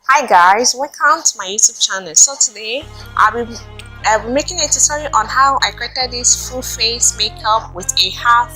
Hi guys, welcome to my YouTube channel. So today I'll be making a tutorial on how I created this full face makeup with a half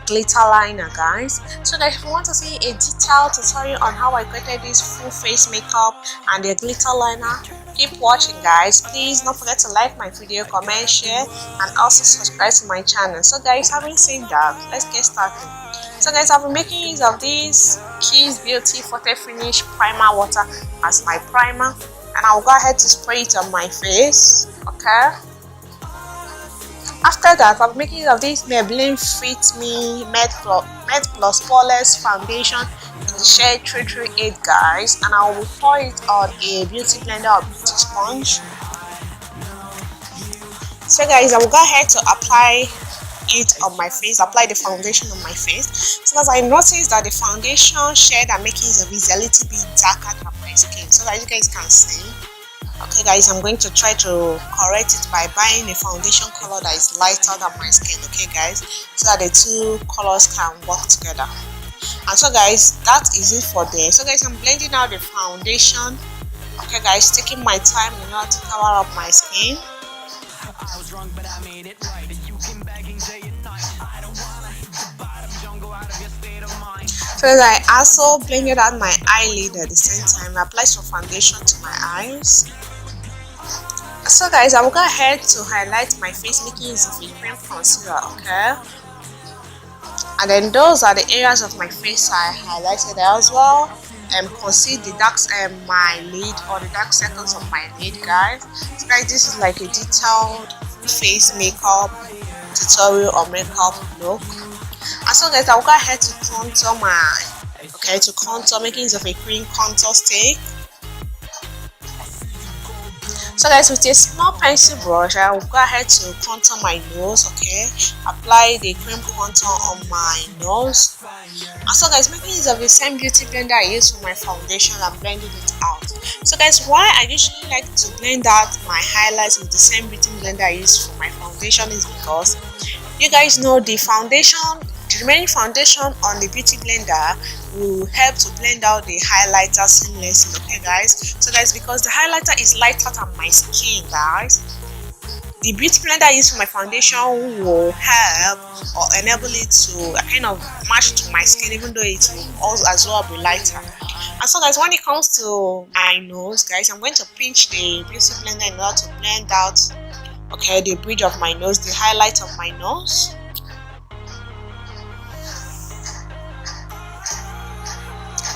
glitter liner, guys. So guys, if you want to see a detailed tutorial on how I created this full face makeup and the glitter liner, keep watching guys. Please don't forget to like my video, comment, share, and also subscribe to my channel. So guys, having said that, let's get started. So guys, I've been making use of this Kiss Beauty Photo Finish Primer Water as my primer, and I'll go ahead to spray it on my face. Okay, after that I'll be making use of this Maybelline Fit Me Matte Plus Flawless Foundation in the shade 338, guys, and I will pour it on a beauty blender or beauty sponge. So guys, I will go ahead to apply it on my face, apply the foundation on my face. So as I noticed that the foundation shade I'm making is a little bit darker than my skin, so that you guys can see. Okay guys, I'm going to try to correct it by buying a foundation color that is lighter than my skin. Okay guys, so that the two colors can work together. And so guys, that is it for there. So guys, I'm blending out the foundation. Okay guys, taking my time in order to cover up my skin. I was wrong, but I made it right. You came begging day and night. I don't wanna hit the bottom, don't go out of your state of mind. So I also blended out my eyelid at the same time. I applied some foundation to my eyes. So guys, I will go ahead to highlight my face making use of a cream concealer, okay? And then those are the areas of my face I highlighted as well. Conceal the dark my lid or the dark circles of my lid, guys. So guys, this is like a detailed face makeup tutorial or makeup look. And so guys, I'll go ahead to contour making use of a cream contour stick. So guys, with a small pencil brush, I will go ahead to contour my nose. Okay, apply the cream contour on my nose. And so guys, making use of the same beauty blender I use for my foundation, I'm blending it out. So guys, why I usually like to blend out my highlights with the same beauty blender I use for my foundation is because you guys know the remaining foundation on the beauty blender will help to blend out the highlighter seamlessly. Okay guys, so guys, because the highlighter is lighter than my skin, guys, the beauty blender I use for my foundation will help or enable it to kind of match to my skin, even though it will also as well be lighter. And so guys, when it comes to my nose, guys, I'm going to pinch the beauty blender in order to blend out the bridge of my nose, the highlight of my nose.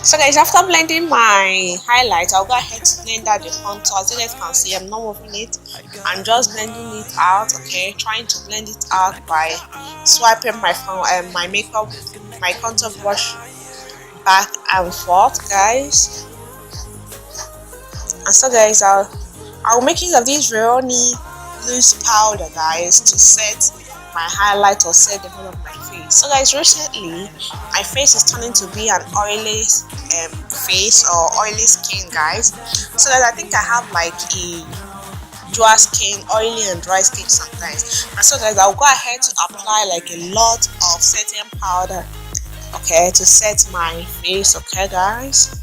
So guys, after blending my highlight, I'll go ahead to blend out the contour. As you guys can see, I'm not moving it, I'm just blending it out. Okay, trying to blend it out by swiping my contour brush back and forth, guys. And so guys, I'll make use of this Veroni loose powder, guys, to set my highlight or set the whole of my face. So guys, recently my face is turning to be an oily face or oily skin, guys. So that I think I have like a dry skin, oily and dry skin sometimes. And so guys, I'll go ahead to apply like a lot of setting powder, okay, to set my face. Okay guys,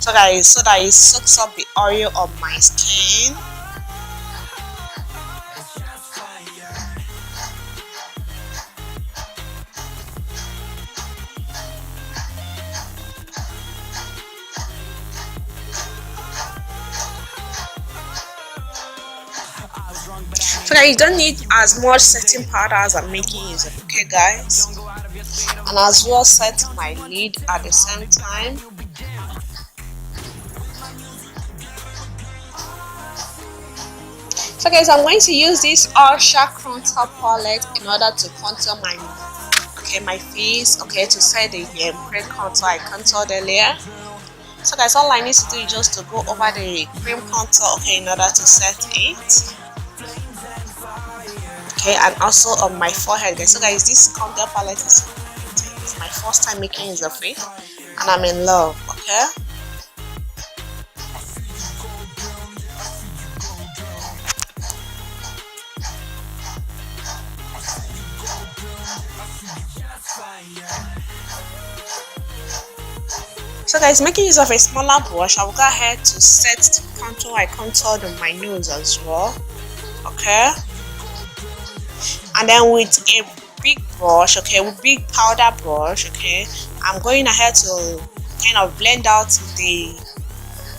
so guys, so that it soaks up the oil of my skin. So that you don't need as much setting powder as I'm making use of. Okay guys, and as well set my lid at the same time. So guys, I'm going to use this Ultra Contour palette in order to contour my face, okay, to set the cream contour I contoured earlier. So guys, all I need to do is just to go over the cream contour, okay, in order to set it. Okay, and also on my forehead, guys. So guys, this contour palette is my first time making use of it, and I'm in love. Okay, So guys, making use of a smaller brush, I will go ahead to set the contour I contoured on my nose as well. Okay, and then with a big brush, okay, with big powder brush, okay, I'm going ahead to kind of blend out the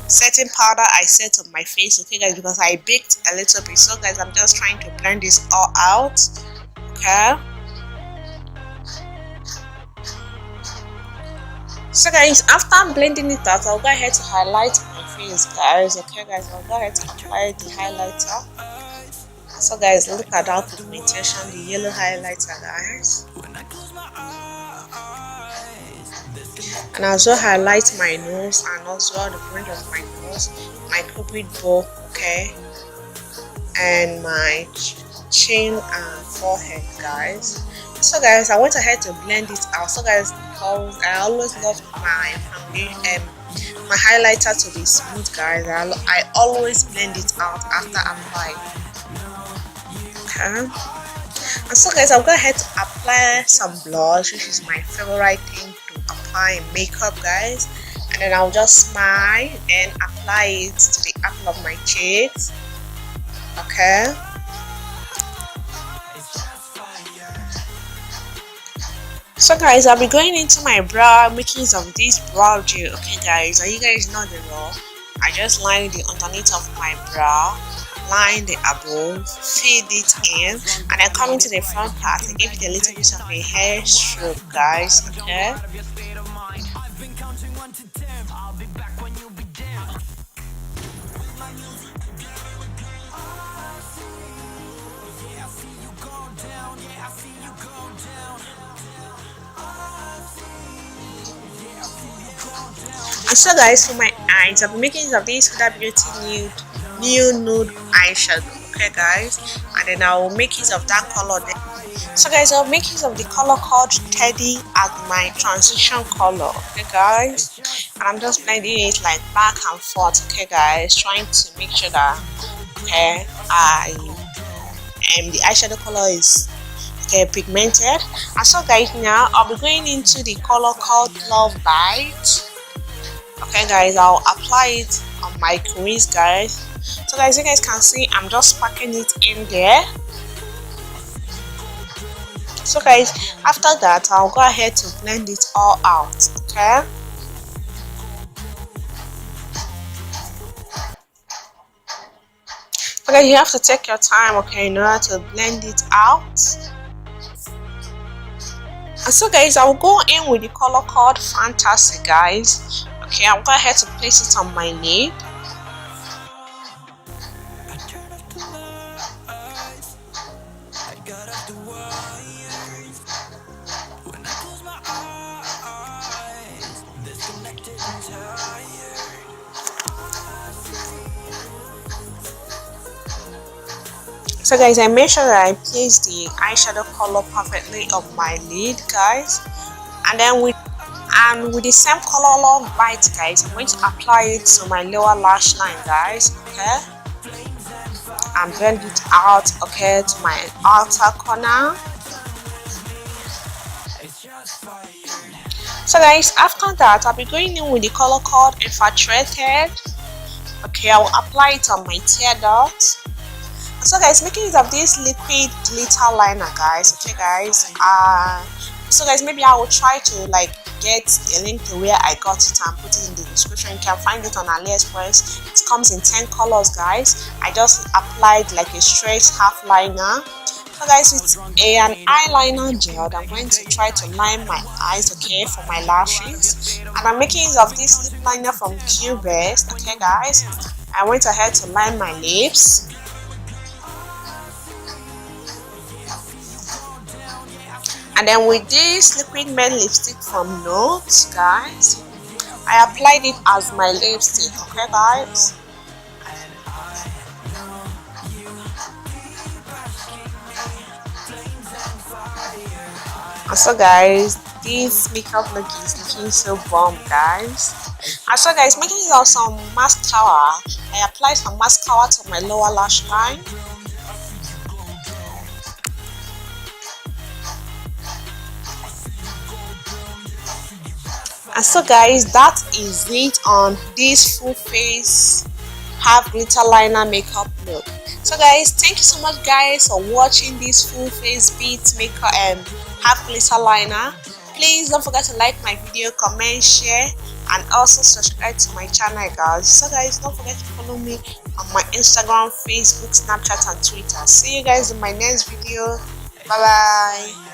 setting powder I set on my face, okay guys, because I baked a little bit. So guys, I'm just trying to blend this all out. Okay, so guys, after blending it out, I'll go ahead to highlight my face, guys. Okay guys, I'll go ahead to apply the highlighter. So guys, look at that pigmentation, the yellow highlighter, guys. And I also highlight my nose and also the point of my nose, my cupid bow, okay, and my chin and forehead, guys. So guys, I went ahead to blend it out. So guys, because I always love my foundation, my highlighter to be smooth, guys, I always blend it out after applying. Okay, and so guys, I'll go ahead to apply some blush, which is my favorite thing to apply in makeup, guys. And then I'll just smile and apply it to the apple of my cheeks. Okay, so guys, I'll be going into my brow, making use of this brow gel. Okay guys, and you guys know the rule. I just line the underneath of my brow, line the above, feed it in, and then coming to the front part and give it a little bit of a hair stroke, guys. Okay, and so guys, for my eyes, I'll be making use of this Huda Beauty nude eyeshadow. Okay guys, and then I will make use of that color there. So guys, I'll make use of the color called Teddy as my transition color. Okay guys, and I'm just blending it like back and forth. Okay guys, trying to make sure that okay the eyeshadow color is okay pigmented. And so guys, now I'll be going into the color called Love Bite. Okay guys, I'll apply it on my crease, guys. So guys, you guys can see I'm just packing it in there. So guys, after that, I'll go ahead to blend it all out. Okay, okay, you have to take your time, okay, in order to blend it out. And so guys, I'll go in with the color called Fantasy, guys. Okay, I'll go ahead to place it on my lid. So guys, I make sure that I place the eyeshadow color perfectly on my lid, guys, and then with the same color Love Bite, guys, I'm going to apply it to my lower lash line, guys. Okay, and blend it out, okay, to my outer corner. So guys, after that, I'll be going in with the color called Infatuated. Okay, I will apply it on my tear duct. So guys, making use of this liquid glitter liner, guys. Okay guys, so guys, maybe I will try to like get a link to where I got it and put it in the description. You can find it on AliExpress. It comes in 10 colors, guys. I just applied like a straight half liner. So guys, it's an eyeliner gel. I'm going to try to line my eyes, okay, for my lashes. And I'm making use of this lip liner from Cubest. Okay guys, I went ahead to line my lips. And then with this liquid matte lipstick from Nude, guys, I applied it as my lipstick. Okay guys, and so guys, this makeup look is looking so bomb, guys. And so guys, making use of some mascara, I applied some mascara to my lower lash line. And so guys, that is it on this full face half glitter liner makeup look. So guys, thank you so much guys for watching this full face beat makeup half glitter liner. Please don't forget to like my video, comment, share, and also subscribe to my channel guys. So guys, don't forget to follow me on my Instagram, Facebook, Snapchat, and Twitter. See you guys in my next video. Bye bye.